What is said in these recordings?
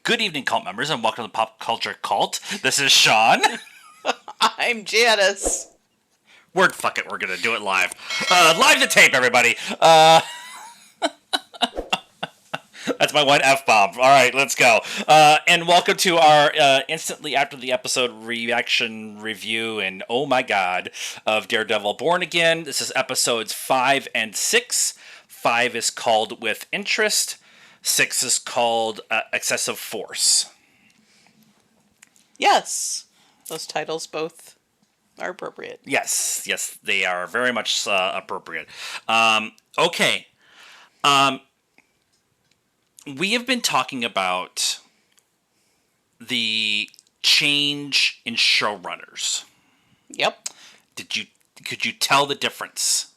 Good evening, cult members, and welcome to the Pop Culture Cult. This is Sean. I'm Janice. Fuck it, we're gonna do it live. Live to tape, everybody. That's my one F-bomb. All right, let's go. And welcome to our instantly after the episode reaction review and oh my god of Daredevil Born Again. This is episodes 5 and 6. 5 is called With Interest. 6 is called Excessive Force. Yes, those titles both are appropriate. Yes, they are very much appropriate. Okay. We have been talking about the change in showrunners. Yep. Could you tell the difference?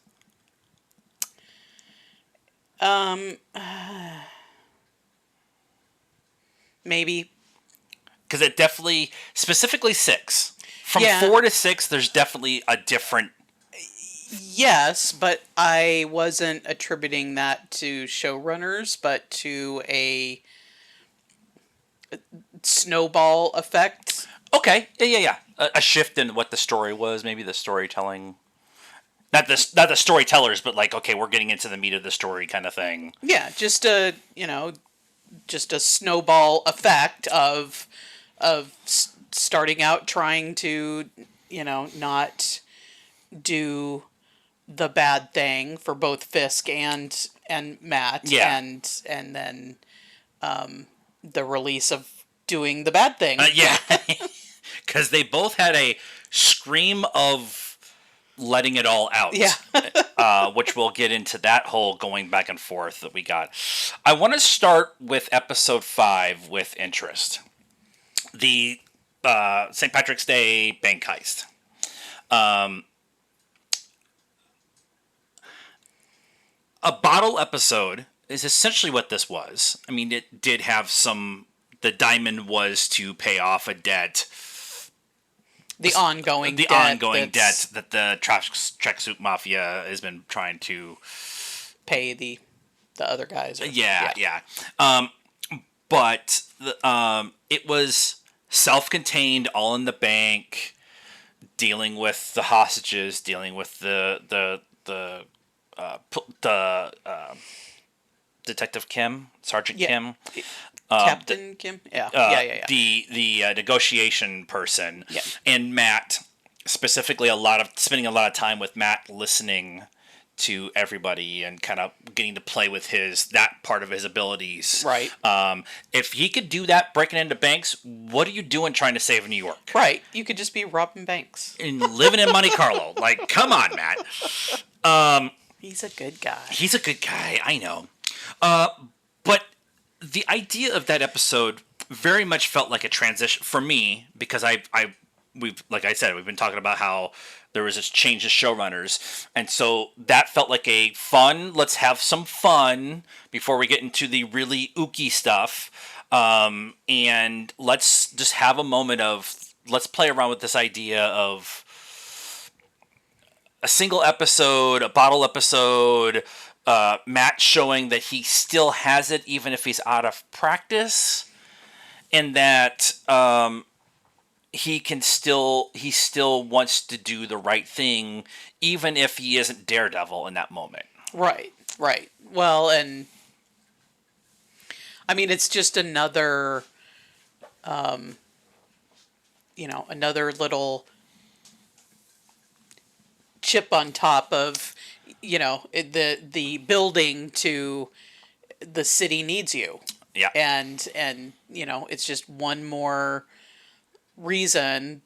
Maybe. Because it definitely, specifically 6. From Yeah. 4 to 6, there's definitely a different... Yes, but I wasn't attributing that to showrunners, but to a snowball effect. Okay, yeah. A shift in what the story was, maybe the storytelling... Not the storytellers, but like, okay, we're getting into the meat of the story kind of thing. Yeah, just a snowball effect of starting out trying to, not do the bad thing for both Fisk and Matt, Yeah. and then the release of doing the bad thing. Yeah, because they both had a scream of letting it all out. Yeah. Which we'll get into that whole going back and forth that we got. I want to start with episode 5 with interest. The St. Patrick's Day bank heist. A bottle episode is essentially what this was. I mean, it did have some... The diamond was to pay off a debt. The ongoing debt that the tracksuit mafia has been trying to pay the other guys. Yeah. But it was self-contained, all in the bank, dealing with the hostages, dealing with the Detective Kim, Sergeant Kim. Captain Kim? Yeah. The negotiation person. Yeah. And Matt, specifically spending a lot of time with Matt listening to everybody and kind of getting to play with that part of his abilities. Right. If he could do that breaking into banks, what are you doing trying to save New York? Right. You could just be robbing banks. And living in Monte Carlo. Like, come on, Matt. He's a good guy. He's a good guy, I know. But the idea of that episode very much felt like a transition for me because we've been talking about how there was this change of showrunners, and so that felt like a fun. Let's have some fun before we get into the really ooky stuff, and let's just have a moment of let's play around with this idea of a single episode, a bottle episode. Matt showing that he still has it even if he's out of practice, and that he still wants to do the right thing even if he isn't Daredevil in that moment. Right. Well, and I mean it's just another another little chip on top of the building to the city needs you. Yeah. And it's just one more reason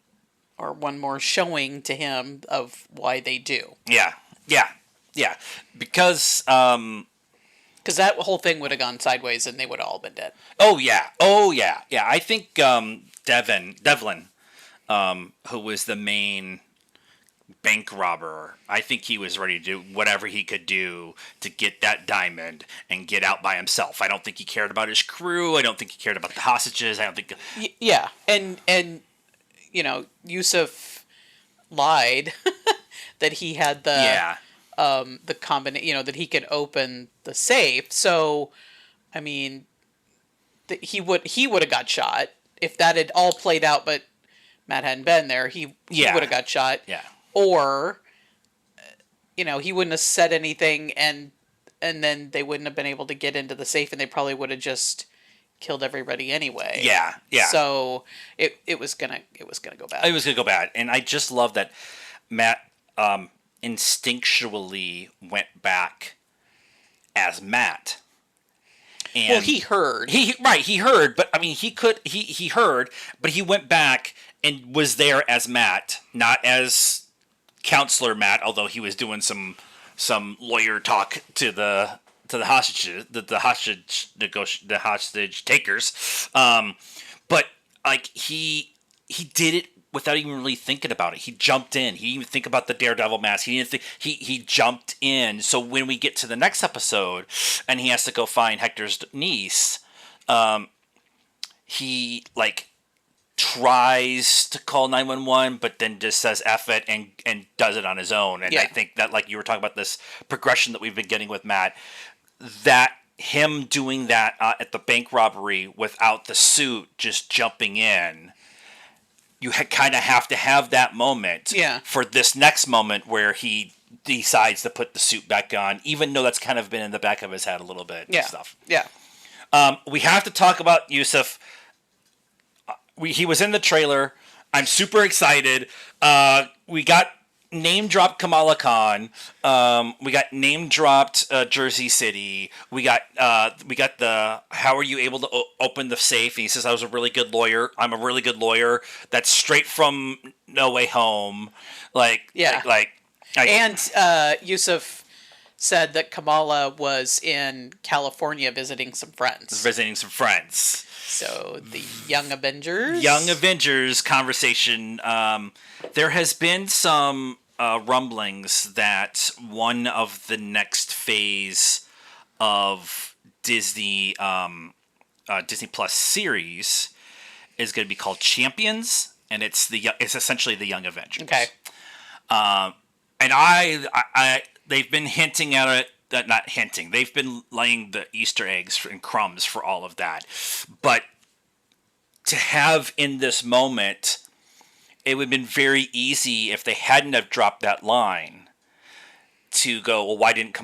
or one more showing to him of why they do. Yeah. Because that whole thing would have gone sideways and they would have all been dead. Oh yeah. I think Devlin, who was the main bank robber, I think he was ready to do whatever he could do to get that diamond and get out by himself. I don't think he cared about his crew. I don't think he cared about the hostages. I don't think... Yeah, and Yusuf lied that he had the combination, that he could open the safe. So, I mean, he would have got shot if that had all played out, but Matt hadn't been there. He would have got shot. Yeah. Or he wouldn't have said anything, and then they wouldn't have been able to get into the safe, and they probably would have just killed everybody anyway. Yeah, yeah. So it was gonna go bad. It was gonna go bad, and I just love that Matt instinctually went back as Matt. And well, he heard. He heard, but I mean, he heard, but he went back and was there as Matt, not as Counselor Matt, although he was doing some lawyer talk to the hostages, the hostage takers. But like he did it without even really thinking about it. He jumped in. He didn't even think about the Daredevil mask. He didn't think he jumped in. So when we get to the next episode and he has to go find Hector's niece, he like tries to call 911, but then just says F it and does it on his own. And I think that, like you were talking about, this progression that we've been getting with Matt, that him doing that at the bank robbery without the suit, just jumping in, you kind of have to have that moment for this next moment where he decides to put the suit back on, even though that's kind of been in the back of his head a little bit and stuff. Yeah. We have to talk about Yusuf. He was in the trailer. I'm super excited. We got name dropped Kamala Khan. We got name dropped Jersey City. We got the how are you able to open the safe? And he says I was a really good lawyer. I'm a really good lawyer. That's straight from No Way Home. And Yusuf said that Kamala was in California visiting some friends. So the Young Avengers conversation. There has been some rumblings that one of the next phase of Disney Disney Plus series is going to be called Champions, and it's essentially the Young Avengers. Okay. And I they've been hinting at it. Not hinting. They've been laying the Easter eggs and crumbs for all of that. But to have in this moment, it would have been very easy if they hadn't have dropped that line to go, well, why didn't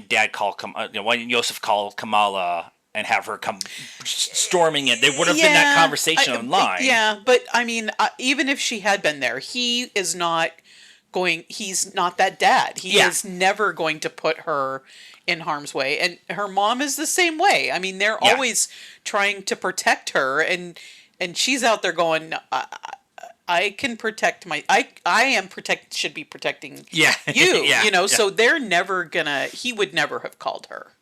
Dad call why didn't Yosef call Kamala and have her come storming in? There would have been that conversation online. Yeah, but I mean, even if she had been there, he's not that dad. He is never going to put her in harm's way. And her mom is the same way. I mean, they're always trying to protect her, and she's out there going, I can protect should be protecting you. So they're never gonna, he would never have called her.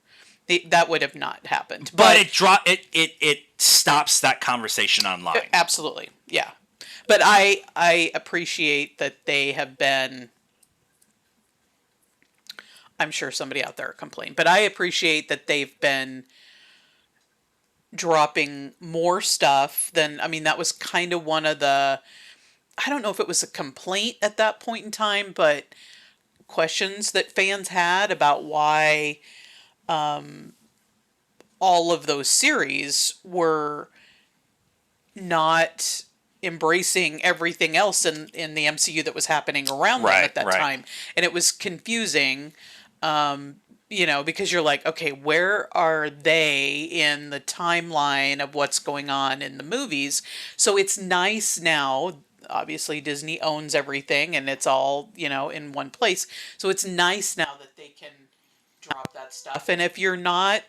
That would have not happened. But it stops that conversation online. Absolutely. Yeah. But I appreciate that they have been, I'm sure somebody out there complained, but I appreciate that they've been dropping more stuff than, I mean, that was kind of one of the, I don't know if it was a complaint at that point in time, but questions that fans had about why all of those series were not embracing everything else in the MCU that was happening around them at that time. And it was confusing, because you're like, okay, where are they in the timeline of what's going on in the movies? So it's nice now. Obviously, Disney owns everything, and it's all, in one place. So it's nice now that they can drop that stuff. And if you're not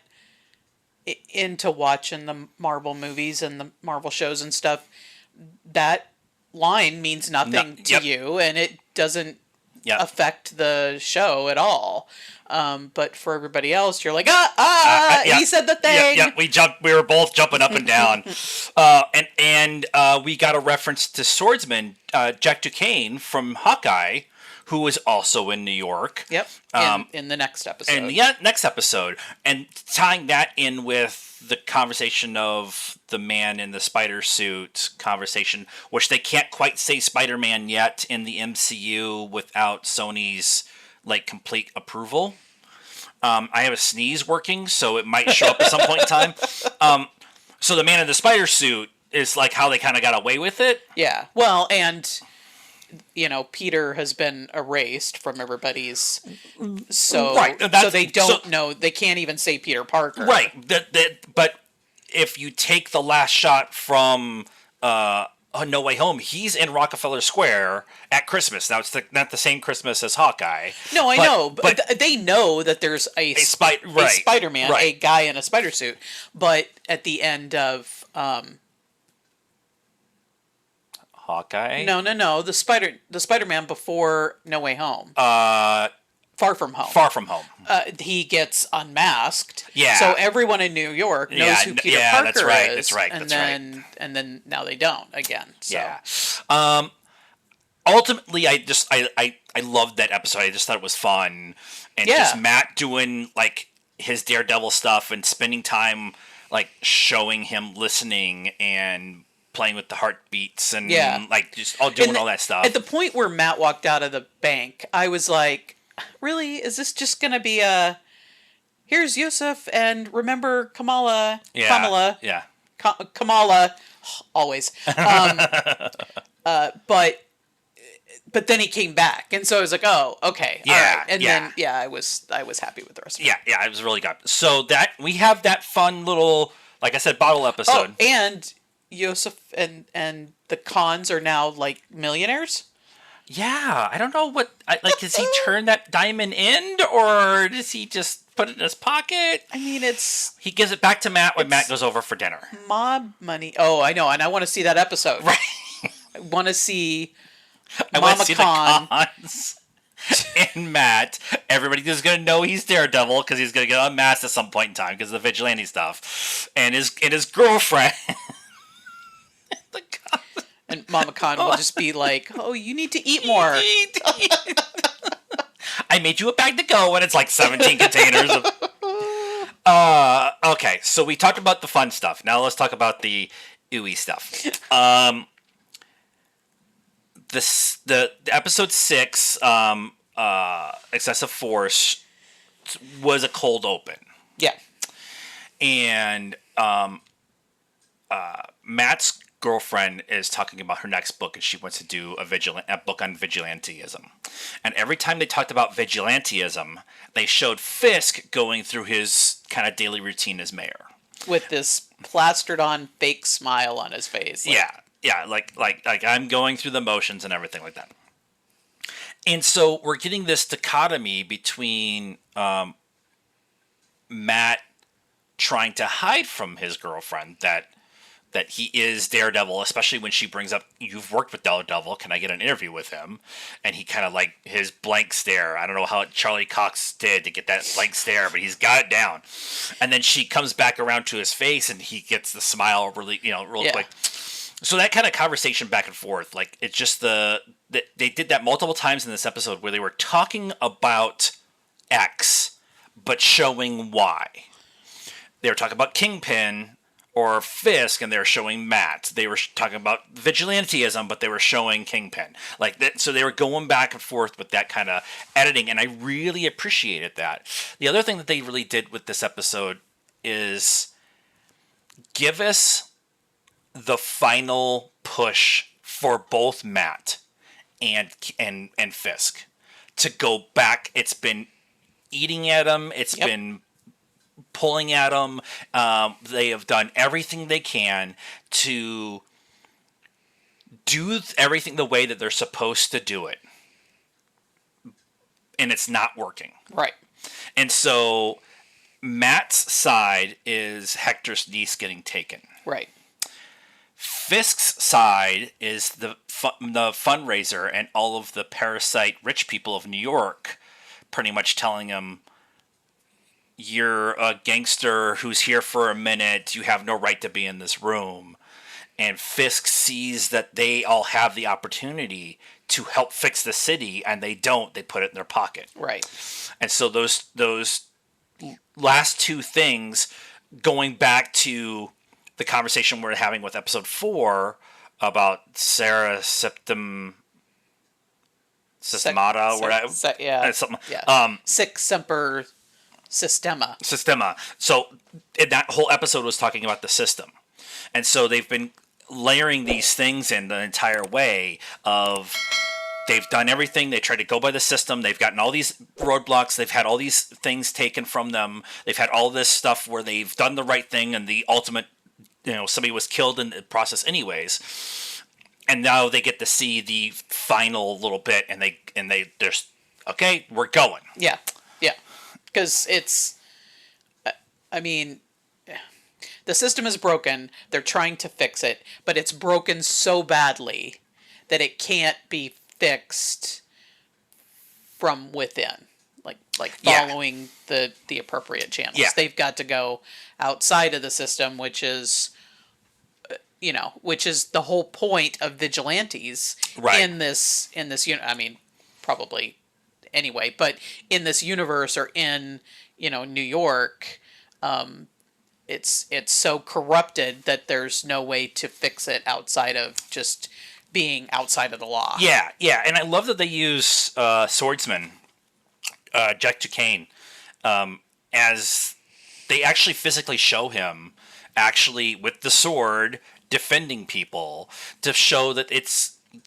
into watching the Marvel movies and the Marvel shows and stuff, that line means nothing to you, and it doesn't affect the show at all. But for everybody else, you're like, he said the thing. We were both jumping up and down. And we got a reference to swordsman Jack Duquesne from Hawkeye, who was also in New York. Yep. In the next episode. And next episode. And tying that in with the conversation of the man in the spider suit conversation, which they can't quite say Spider-Man yet in the MCU without Sony's complete approval. I have a sneeze working, so it might show up at some point in time. So the man in the spider suit is like how they kind of got away with it. Yeah. Well, and Peter has been erased from everybody's, so Right. so they don't know. They can't even say Peter Parker. Right. But if you take the last shot from No Way Home, he's in Rockefeller Square at Christmas. Now it's not the same Christmas as Hawkeye. No, I know, but they know that there's a Spider-Man, a guy in a spider suit. But at the end of Hawkeye. No, the Spider-Man before No Way Home. Far From Home. Far From Home. He gets unmasked. Yeah. So everyone in New York knows who Peter Parker that's right, is. That's right. And then now they don't again. So. Yeah. Ultimately, I loved that episode. I just thought it was fun, and just Matt doing like his Daredevil stuff and spending time like showing him listening and playing with the heartbeats and like just doing all that stuff. At the point where Matt walked out of the bank, I was like, really? Is this just going to be here's Yusuf and remember Kamala? Yeah. Kamala. Yeah. Kamala. Always. But then he came back, and so I was like, "Oh, okay, all right." And then, I was happy with the rest of it. Yeah, it was really good. So that we have that fun little, like I said, bottle episode. Oh, and Yusuf and the Khans are now like millionaires. Yeah, I don't know what does he turn that diamond in, or does he just put it in his pocket? I mean, he gives it back to Matt when Matt goes over for dinner. Mob money. Oh, I know, and I want to see that episode. Right. I want to see. I want to see the Khans and Matt. Everybody is going to know he's Daredevil because he's going to get unmasked at some point in time because of the vigilante stuff, and his girlfriend. And Mama Khan will just be like, "Oh, you need to eat more." I made you a bag to go, and it's like 17 containers of. Okay, so we talked about the fun stuff. Now let's talk about the ooey stuff. The episode 6, excessive force, was a cold open. Yeah, and Matt's girlfriend is talking about her next book, and she wants to do a book on vigilantism. And every time they talked about vigilantism, they showed Fisk going through his kind of daily routine as mayor with this plastered-on fake smile on his face. Like I'm going through the motions and everything like that. And so we're getting this dichotomy between Matt trying to hide from his girlfriend that he is Daredevil, especially when she brings up, "You've worked with Daredevil, can I get an interview with him?" And he kind of like his blank stare. I don't know how Charlie Cox did to get that blank stare, but he's got it down. And then she comes back around to his face, and he gets the smile real quick. So that kind of conversation back and forth, like it's just they did that multiple times in this episode where they were talking about X, but showing Y. They were talking about Kingpin or Fisk, and they were showing Matt. They were talking about vigilantism, but they were showing Kingpin. Like that, so they were going back and forth with that kind of editing, and I really appreciated that. The other thing that they really did with this episode is give us the final push for both Matt and Fisk to go back. It's been eating at him. It's been pulling at them. They have done everything they can to do everything the way that they're supposed to do it. And it's not working. Right. And so Matt's side is Hector's niece getting taken. Right. Fisk's side is the fundraiser and all of the parasite rich people of New York pretty much telling him, "You're a gangster who's here for a minute. You have no right to be in this room." And Fisk sees that they all have the opportunity to help fix the city, and they don't. They put it in their pocket. Right. And so those last two things, going back to the conversation we're having with episode 4 about Sarah Systemata, Sic Semper Systema. So that whole episode was talking about the system. And so they've been layering these things in the entire way of they've done everything. They tried to go by the system. They've gotten all these roadblocks. They've had all these things taken from them. They've had all this stuff where they've done the right thing and the ultimate, somebody was killed in the process anyways. And now they get to see the final little bit, and they're okay, we're going. Yeah, yeah, because it's, I mean, the system is broken. They're trying to fix it, but it's broken so badly that it can't be fixed from within, like following the appropriate channels. Yeah. They've got to go outside of the system, which is the whole point of vigilantes in this I mean, probably anyway, but in this universe or in New York, it's so corrupted that there's no way to fix it outside of just being outside of the law. Yeah, and I love that they use swordsman Jack Duquesne, as they actually physically show him actually with the sword defending people to show that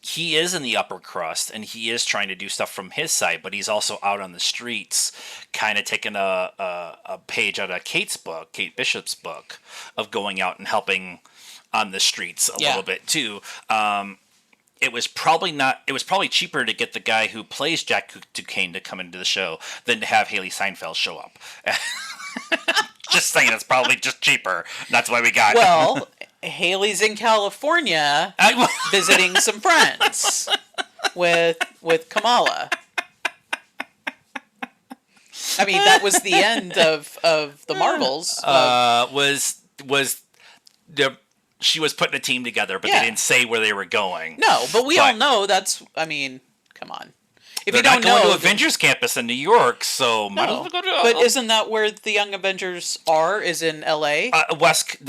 he is in the upper crust and he is trying to do stuff from his side, but he's also out on the streets, kind of taking a page out of Kate Bishop's book of going out and helping on the streets a little bit too. It was probably cheaper to get the guy who plays Jack Duquesne to come into the show than to have Haley Seinfeld show up. Just saying, it's probably just cheaper. That's why we got. Well, Haley's in California visiting some friends with Kamala. I mean, that was the end of the Marvels. She was putting a team together, but they didn't say where they were going. No, but we all know that's. I mean, come on. If They're you don't not going know, to Avengers Campus in New York, so might as well go to. But isn't that where the Young Avengers are? Is in L.A. West Coast,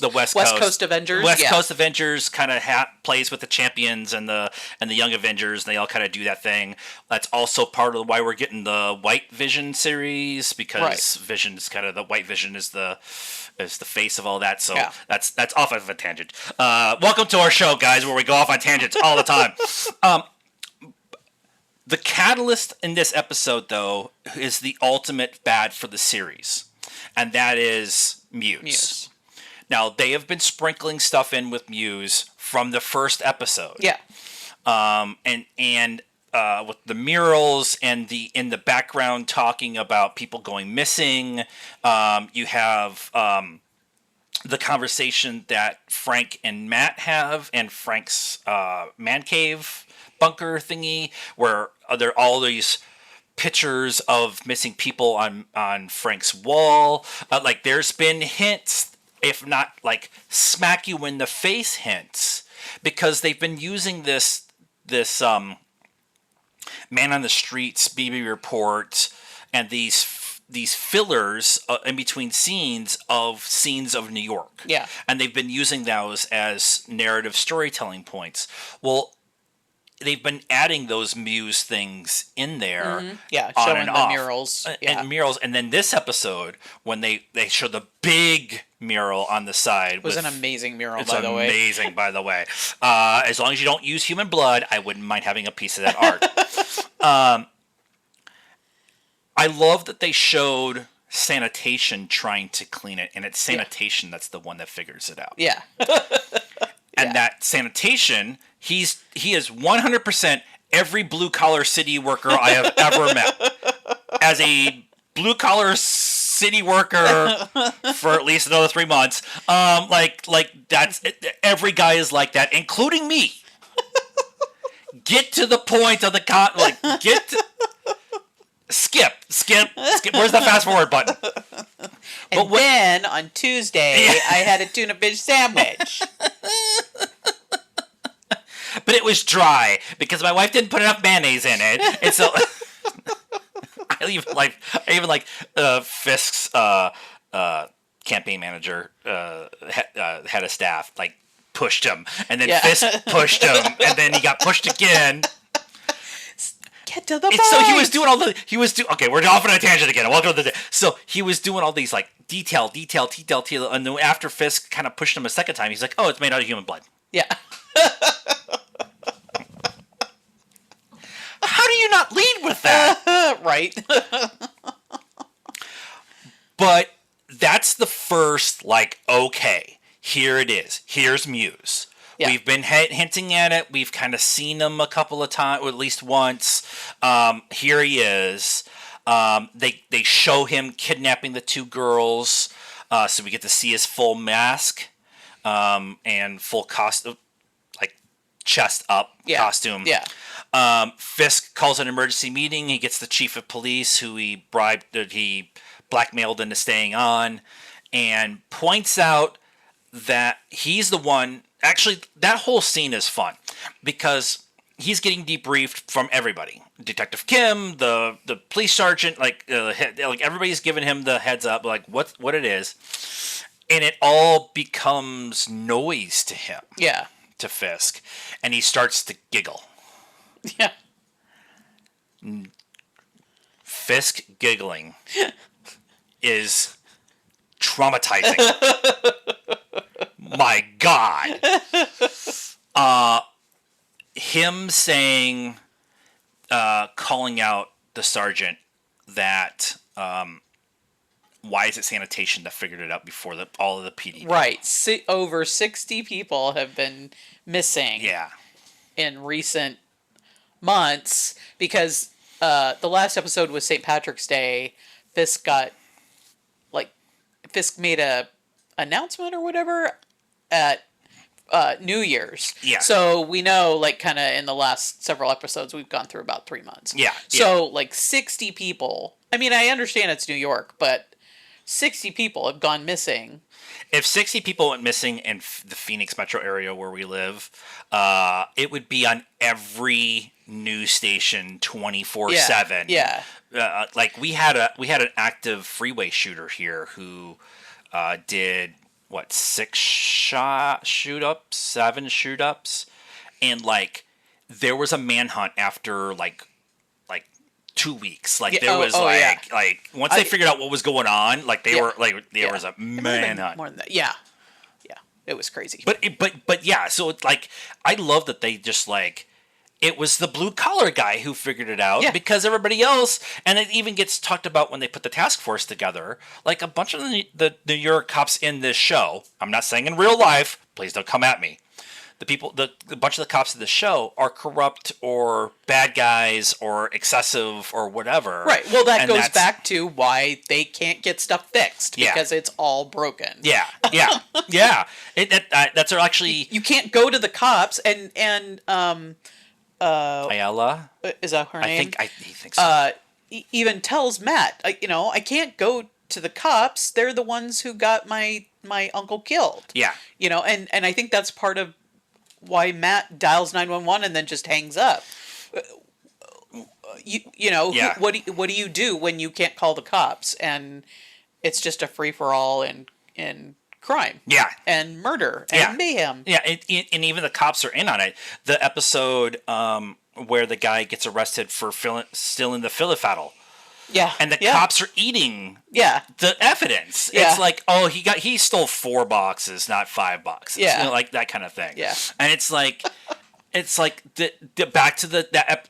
the West Coast Avengers. West Coast Avengers kind of plays with the Champions and the Young Avengers, and they all kind of do that thing. That's also part of why we're getting the White Vision series, because Vision is kind of the White Vision is the face of all that. So that's off of a tangent. Welcome to our show, guys, where we go off on tangents all the time. The catalyst in this episode, though, is the ultimate bad for the series, and that is Muse. Now, they have been sprinkling stuff in with Muse from the first episode. Yeah. And with the murals and in the background talking about people going missing, you have the conversation that Frank and Matt have, and Frank's man cave bunker thingy, where there are all these pictures of missing people on Frank's wall. There's been hints, if not like smack you in the face hints, because they've been using this man on the streets BB report and these fillers in between scenes of New York. Yeah. And they've been using those as narrative storytelling points. Well, they've been adding those Muse things in there. Mm-hmm. Yeah, on showing and the off. murals. And murals. And then this episode, when they show the big mural on the side. It was an amazing mural, by the way. It's amazing, by the way. As long as you don't use human blood, I wouldn't mind having a piece of that art. I love that they showed sanitation trying to clean it, and it's sanitation that's the one that figures it out. Yeah. And that sanitation, he is 100% every blue-collar city worker I have ever met. As a blue-collar city worker for at least another 3 months, that's every guy is like that, including me. Get to the point of the skip. Where's the fast forward button? And then on Tuesday, I had a tuna fish sandwich. But it was dry because my wife didn't put enough mayonnaise in it, and so I even like Fisk's campaign manager, head of staff, pushed him, and then Fisk pushed him, and then he got pushed again. Get to the point. So he was doing okay, we're off on a tangent again. Welcome to so he was doing all these detail. And then after Fisk kind of pushed him a second time, he's like, oh, it's made out of human blood. Yeah. How do you not lead with that? Right. But that's the first, like, okay, here it is. Here's Muse. Yeah. We've been hinting at it. We've kind of seen him a couple of times, or at least once. Here he is. They show him kidnapping the two girls, so we get to see his full mask and full costume, like chest up costume. Yeah. Fisk calls an emergency meeting. He gets the chief of police, who he blackmailed into staying on, and points out that he's the one. Actually, that whole scene is fun because he's getting debriefed from everybody. Detective Kim, the police sergeant, like everybody's giving him the heads up, like what it is, and it all becomes noise to him. Yeah. To Fisk, and he starts to giggle. Yeah. Fisk giggling is traumatizing. My God. Him saying, calling out the sergeant that, why is it sanitation that figured it out before all of the PD? Right. Over 60 people have been missing. Yeah. In recent months because the last episode was St. Patrick's Day. Fisk made a announcement or whatever at New Year's. Yeah. So we know, like, kind of in the last several episodes, we've gone through about 3 months. Yeah. So, like, 60 people. I mean, I understand it's New York, but 60 people have gone missing. If 60 people went missing in the Phoenix metro area where we live, it would be on every news station 24/7. Yeah. Like we had an active freeway shooter here who did 7 shoot-ups, and like there was a manhunt after like 2 weeks. Like there was like once they figured out what was going on, like they were like there was a manhunt. More than that. Yeah. It was crazy. But yeah, so it's like I love that they just like it was the blue collar guy who figured it out because everybody else, and it even gets talked about when they put the task force together. Like a bunch of the New York cops in this show, I'm not saying in real life, please don't come at me. The bunch of the cops of the show are corrupt or bad guys or excessive or whatever. Right. Well, that goes back to why they can't get stuff fixed because it's all broken. Yeah. That's actually you can't go to the cops and Ayala, is that her name? I think so. Even tells Matt, I can't go to the cops. They're the ones who got my uncle killed. Yeah. And I think that's part of why Matt dials 911 and then just hangs up. What do you do when you can't call the cops and it's just a free for all in crime? Yeah. And murder and mayhem. Yeah, and even the cops are in on it. The episode where the guy gets arrested for stealing the filifattle. Yeah. And the cops are eating the evidence. Yeah. It's like, he stole 4 boxes, not 5 boxes. Yeah. Like that kind of thing. Yeah. And it's like the back to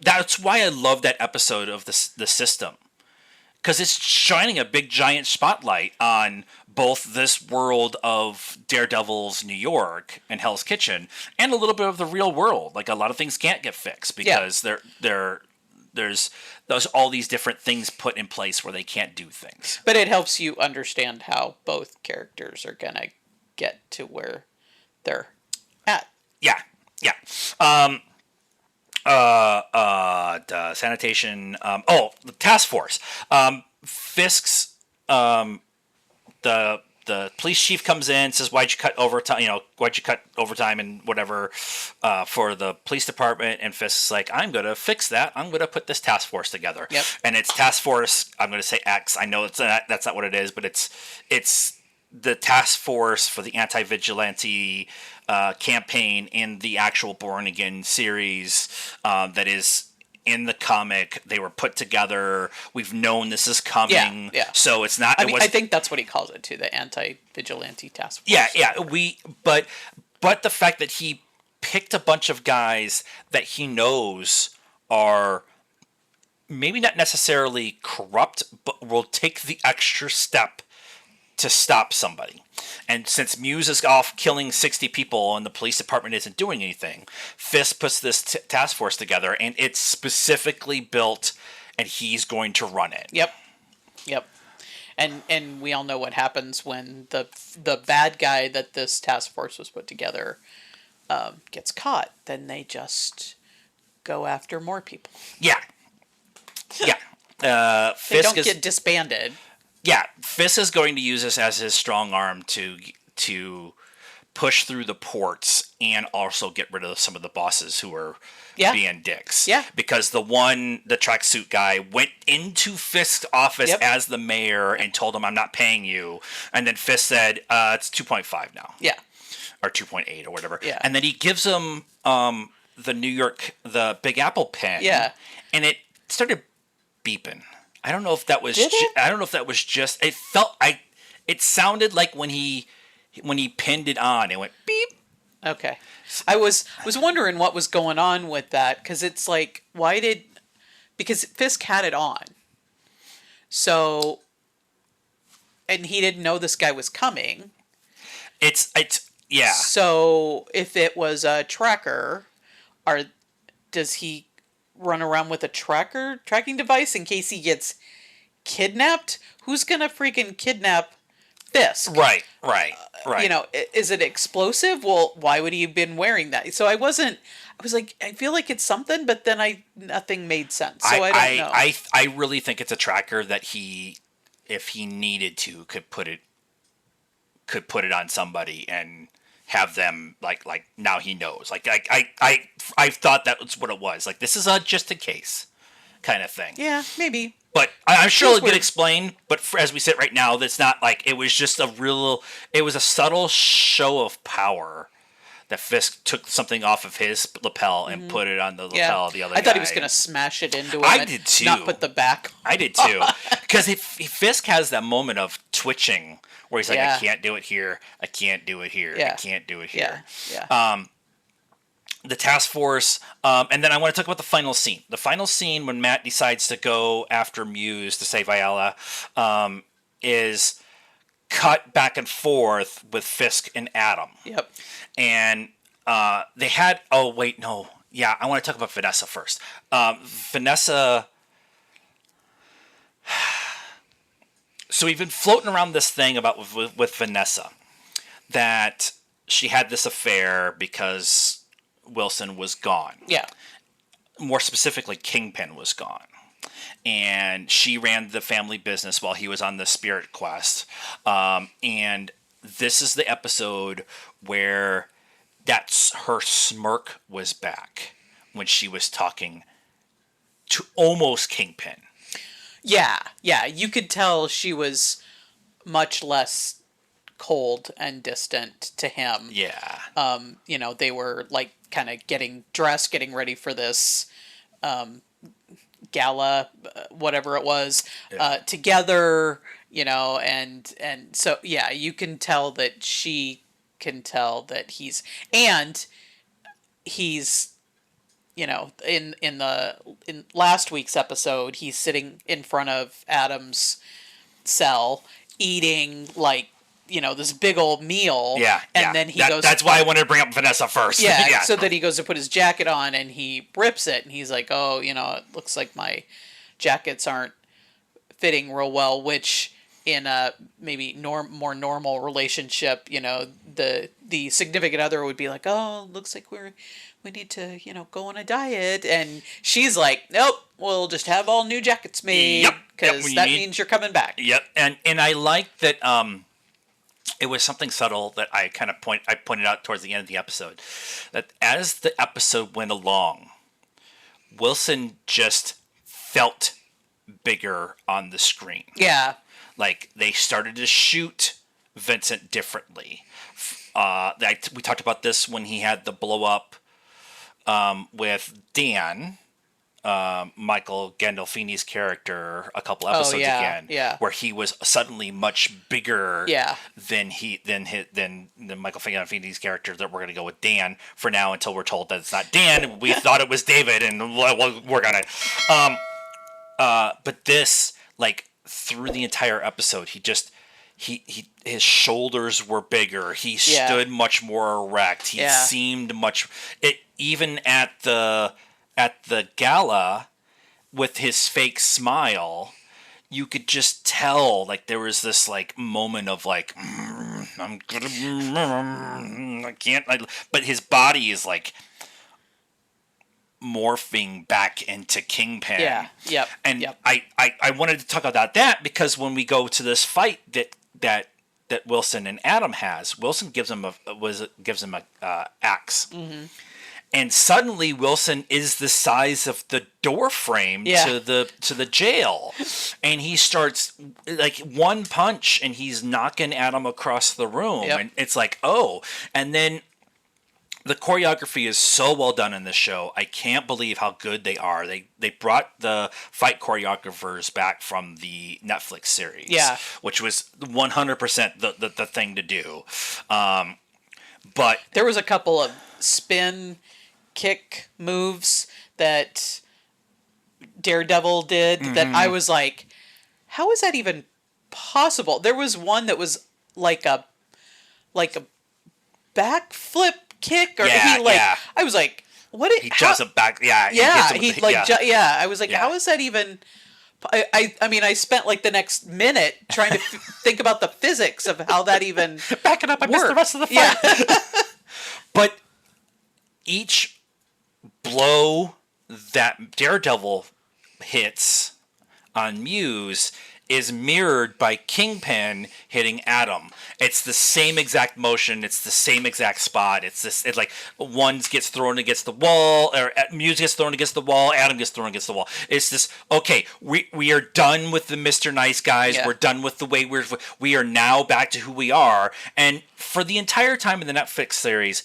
that's why I love that episode of the system. Because it's shining a big giant spotlight on both this world of Daredevil's New York and Hell's Kitchen and a little bit of the real world. Like a lot of things can't get fixed because there's all these different things put in place where they can't do things. But it helps you understand how both characters are going to get to where they're at. Yeah. The sanitation. The task force. Fisk's. The police chief comes in, says, "Why'd you cut overtime? Why'd you cut overtime and whatever for the police department?" And Fisk's like, "I'm gonna fix that. I'm gonna put this task force together." Yep. And it's task force. I'm gonna say X. I know that's not what it is, but it's the task force for the anti-vigilante campaign in the actual Born Again series that is in the comic. They were put together. We've known this is coming. Yeah. So it's not. I mean, I think that's what he calls it too, the anti-vigilante task force. Yeah. But the fact that he picked a bunch of guys that he knows are maybe not necessarily corrupt, but will take the extra step to stop somebody. And since Muse is off killing 60 people and the police department isn't doing anything, Fisk puts this task force together, and it's specifically built, and he's going to run it. Yep. And we all know what happens when the bad guy that this task force was put together gets caught. Then they just go after more people. Yeah. They don't get disbanded. Yeah, Fisk is going to use this as his strong arm to push through the ports and also get rid of some of the bosses who are being dicks. Yeah. Because the tracksuit guy went into Fisk's office as the mayor and told him, "I'm not paying you," and then Fisk said, "It's 2.5 now." Yeah. Or 2.8 or whatever. Yeah. And then he gives him the Big Apple pen. Yeah. And it started beeping. I don't know if that was. I don't know if that was just. It felt. It sounded like when he pinned it on, it went beep. Okay. I was wondering what was going on with that, because it's like, because Fisk had it on, so, and he didn't know this guy was coming. It's yeah. So if it was a tracker, does he run around with a tracking device in case he gets kidnapped? Who's gonna freaking kidnap Fisk? Right. Is it explosive? Well, why would he have been wearing that? So I was like, I feel like it's something, but then nothing made sense. So I don't know. I really think it's a tracker that he, if he needed to, could put it on somebody and have them like now he knows. Like I thought that was what it was. Like, this is a just in case kind of thing. Yeah, maybe. But I'm sure it'll get explained. But as we sit right now, that's not like it was just it was a subtle show of power that Fisk took something off of his lapel and put it on the lapel of the other guy. I thought he was going to smash it into him. I did too. Not put the back. I did too. Because Fisk has that moment of twitching where he's like, I can't do it here. I can't do it here. I can't do it here. Yeah. The task force, and then I want to talk about the final scene. The final scene when Matt decides to go after Muse to save Ayala is cut back and forth with Fisk and Adam. Yep. And they had... Oh, wait, no. Yeah, I want to talk about Vanessa first. Vanessa... So we've been floating around this thing about with Vanessa, that she had this affair because Wilson was gone. Yeah. More specifically, Kingpin was gone. And she ran the family business while he was on the spirit quest. And this is the episode where her smirk was back when she was talking to almost Kingpin. Yeah. You could tell she was much less cold and distant to him. Yeah. They were like kind of getting dressed, getting ready for this gala, whatever it was, together, and so, yeah, you can tell that she can tell that he's in last week's episode, he's sitting in front of Adam's cell eating this big old meal. Yeah. And then he goes... That's why I wanted to bring up Vanessa first. Yeah. So then he goes to put his jacket on and he rips it. And he's like, oh, it looks like my jackets aren't fitting real well, which in a maybe more normal relationship, the significant other would be like, oh, looks like we need to, go on a diet. And she's like, nope, we'll just have all new jackets made. Because that means you're coming back. Yep. And I like that it was something subtle that I pointed out towards the end of the episode. That as the episode went along, Wilson just felt bigger on the screen. Yeah. Like, they started to shoot Vincent differently. We talked about this when he had the blow up with Dan Michael Gandolfini's character a couple Oh episodes yeah, again, yeah, where he was suddenly much bigger yeah. than Michael Gandolfini's character. That we're going to go with Dan for now until we're told that it's not Dan. We thought it was David, and we'll work on it. But this, like, through the entire episode, he his shoulders were bigger. He Yeah. stood much more erect. He Yeah. seemed much even at the gala with his fake smile. You could just tell, like, there was this, like, moment of, like, I'm gonna, I can't, but his body is, like, morphing back into Kingpin. Yeah. Yep. And yep. I wanted to talk about that because when we go to this fight that Wilson and Adam has, Wilson gives him a axe. Mm-hmm. And suddenly Wilson is the size of the door frame to the jail, and he starts, like, one punch and he's knocking Adam across the room. Yep. And it's like, oh. And then the choreography is so well done in this show. I can't believe how good they are. They brought the fight choreographers back from the Netflix series, Yeah. which was 100% the thing to do. But there was a couple of spin kick moves that Daredevil did that I was like, how is that even possible? There was one that was like a backflip kick, or I was like, what? He jumps up back. Yeah. I was like, how is that even? I mean, I spent like the next minute trying to think about the physics of how that even back it up. I missed the rest of the fight. Yeah. But each blow that Daredevil hits on Muse is mirrored by Kingpin hitting Adam. It's the same exact motion. It's the same exact spot. It's like one gets thrown against the wall, or Muse gets thrown against the wall, Adam gets thrown against the wall. It's this, okay, we are done with the Mr. Nice Guys. Yeah. We're done with the way we are now back to who we are. And for the entire time in the Netflix series,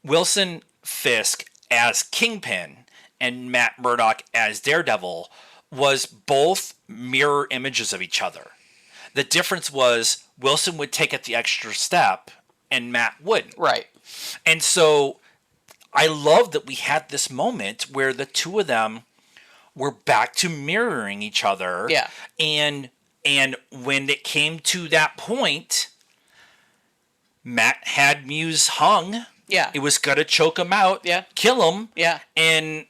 Wilson Fisk as Kingpin and Matt Murdock as Daredevil was both mirror images of each other. The difference was Wilson would take it the extra step and Matt wouldn't. Right. And so I love that we had this moment where the two of them were back to mirroring each other. Yeah. And when it came to that point, Matt had Muse hung. Yeah. It was going to choke him out. Yeah. Kill him. Yeah. And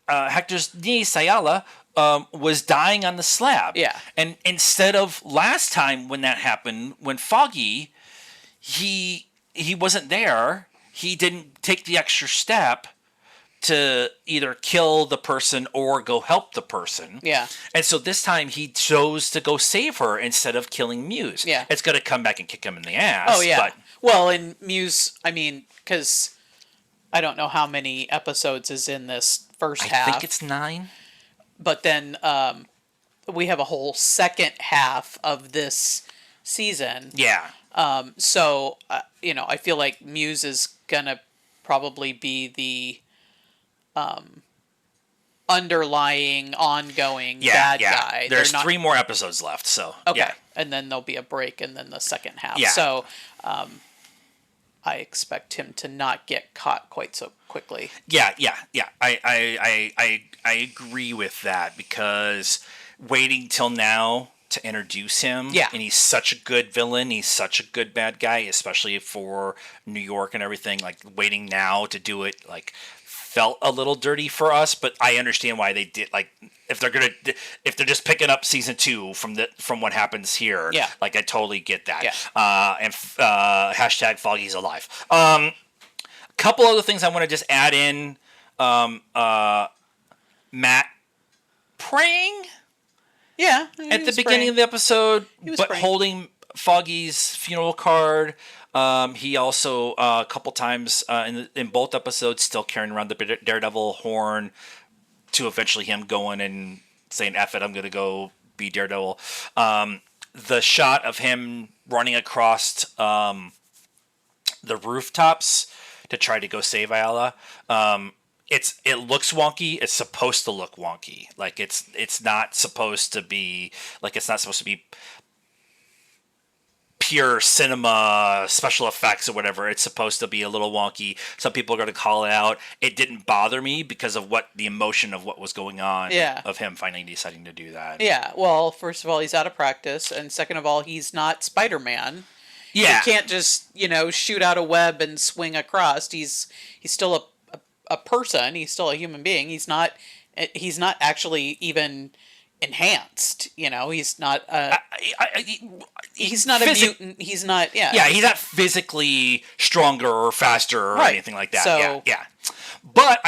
Hector's niece, Ayala, was dying on the slab. Yeah. And instead of last time when that happened, when Foggy, he wasn't there, he didn't take the extra step to either kill the person or go help the person. Yeah. And so this time he chose to go save her instead of killing Muse. Yeah. It's going to come back and kick him in the ass. Oh, yeah. But well, and Muse, I mean, because I don't know how many episodes is in this first half. I think it's 9. But then we have a whole second half of this season. Yeah. So, I feel like Muse is going to probably be the underlying, ongoing bad guy. There's 3 more episodes left, so. Okay. Yeah. And then there'll be a break and then the second half. Yeah. So, I expect him to not get caught quite so quickly. Yeah. I agree with that because waiting till now to introduce him. Yeah. And he's such a good villain. He's such a good bad guy, especially for New York and everything. Like, waiting now to do it, like, felt a little dirty for us, but I understand why they did. Like, if they're just picking up season 2 from what happens here, yeah, like, I totally get that. Yeah. And hashtag Foggy's alive. A couple other things I want to just add in. Matt praying. Yeah. At the beginning of the episode, but praying. holding Foggy's funeral card. He also a couple times in both episodes still carrying around the Daredevil horn to eventually him going and saying, F it, I'm going to go be Daredevil. The shot of him running across the rooftops to try to go save Ayala. it looks wonky. It's supposed to look wonky. Like it's not supposed to be pure cinema special effects or whatever. It's supposed to be a little wonky. Some people are going to call it out. It didn't bother me because of the emotion of what was going on. Yeah. Of him finally deciding to do that. Yeah. Well, first of all, he's out of practice, and second of all, he's not Spider-Man. Yeah. You can't just shoot out a web and swing across. He's still a person. He's still a human being. He's not actually even enhanced. He's not he's not a mutant. He's not. Yeah. Yeah, he's not physically stronger or faster or anything like that. So, yeah. But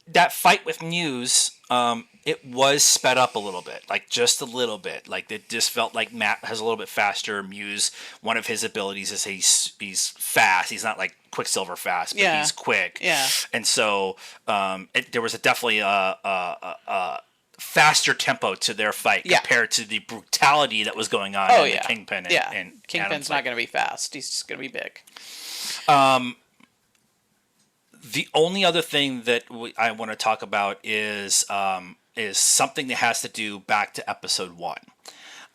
that fight with Muse, it was sped up a little bit, like just a little bit. Like it just felt like Matt has a little bit faster. Muse, one of his abilities is he's fast. He's not like Quicksilver fast, but he's quick. Yeah. And so there was definitely a faster tempo to their fight compared to the brutality that was going on in the Kingpin. And Kingpin's not going to be fast. He's just going to be big. The only other thing that I want to talk about is something that has to do back to episode 1.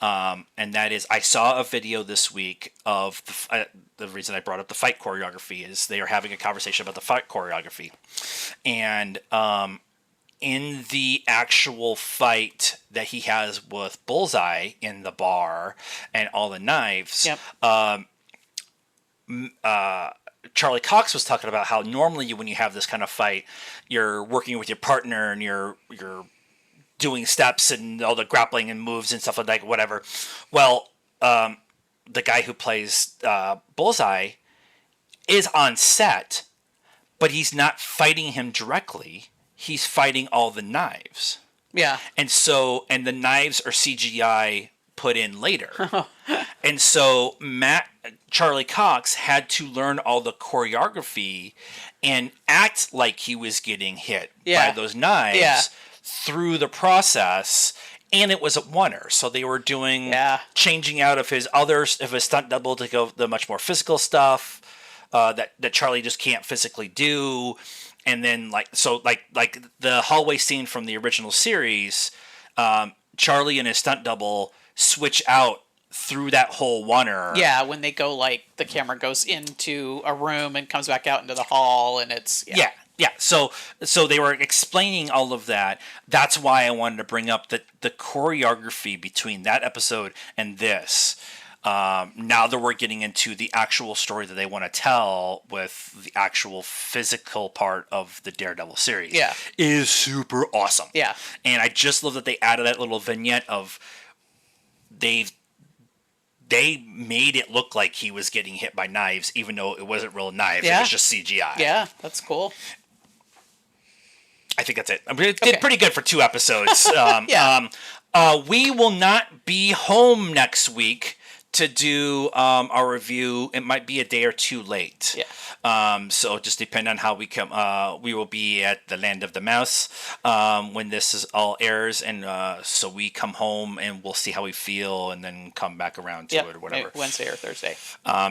And that is, I saw a video this week of the reason I brought up the fight choreography is they are having a conversation about the fight choreography. And in the actual fight that he has with Bullseye in the bar and all the knives, Charlie Cox was talking about how normally when you have this kind of fight, you're working with your partner and you're doing steps and all the grappling and moves and stuff like that, whatever. Well, the guy who plays Bullseye is on set, but he's not fighting him directly. He's fighting all the knives. Yeah. And the knives are CGI put in later. And so Charlie Cox had to learn all the choreography and act like he was getting hit by those knives through the process. And it was a oneer. So they were doing changing out of his stunt double to go the much more physical stuff that Charlie just can't physically do. And then like the hallway scene from the original series, Charlie and his stunt double switch out through that whole oneer. Yeah, when they go the camera goes into a room and comes back out into the hall, and it's Yeah. So they were explaining all of that. That's why I wanted to bring up the choreography between that episode and this. Now that we're getting into the actual story that they want to tell with the actual physical part of the Daredevil series, is super awesome. Yeah, and I just love that they added that little vignette of they made it look like he was getting hit by knives, even though it wasn't real knives. It was just CGI. Yeah, that's cool. I think that's it. I mean, it did pretty good for 2 episodes. We will not be home next week to do our review. It might be a day or 2 late. Yeah. So just depend on how we come. We will be at the Land of the Mouse when this is all airs, and so we come home and we'll see how we feel, and then come back around to it or whatever. Wednesday or Thursday.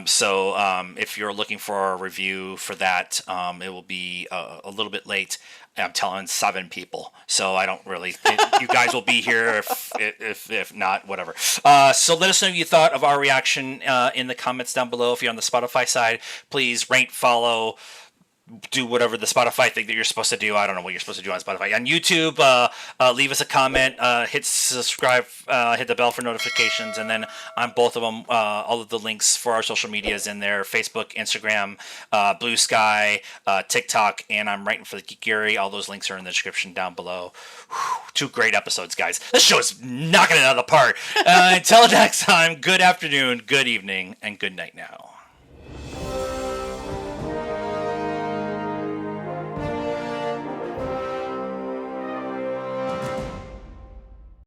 So if you're looking for a review for that, it will be a little bit late. I'm telling 7 people, so I don't really. You guys will be here if not, whatever. So let us know what you thought of our reaction in the comments down below. If you're on the Spotify side, please rate, follow, do whatever the Spotify thing that you're supposed to do. I don't know what you're supposed to do on Spotify. On YouTube, leave us a comment, hit subscribe, hit the bell for notifications, and then on both of them, all of the links for our social media is in there: Facebook, Instagram, Blue Sky, TikTok, and I'm writing for the Geek Gary. All those links are in the description down below. Whew, 2 great episodes, guys. This show is knocking it out of the park. Until next time, good afternoon, good evening, and good night now.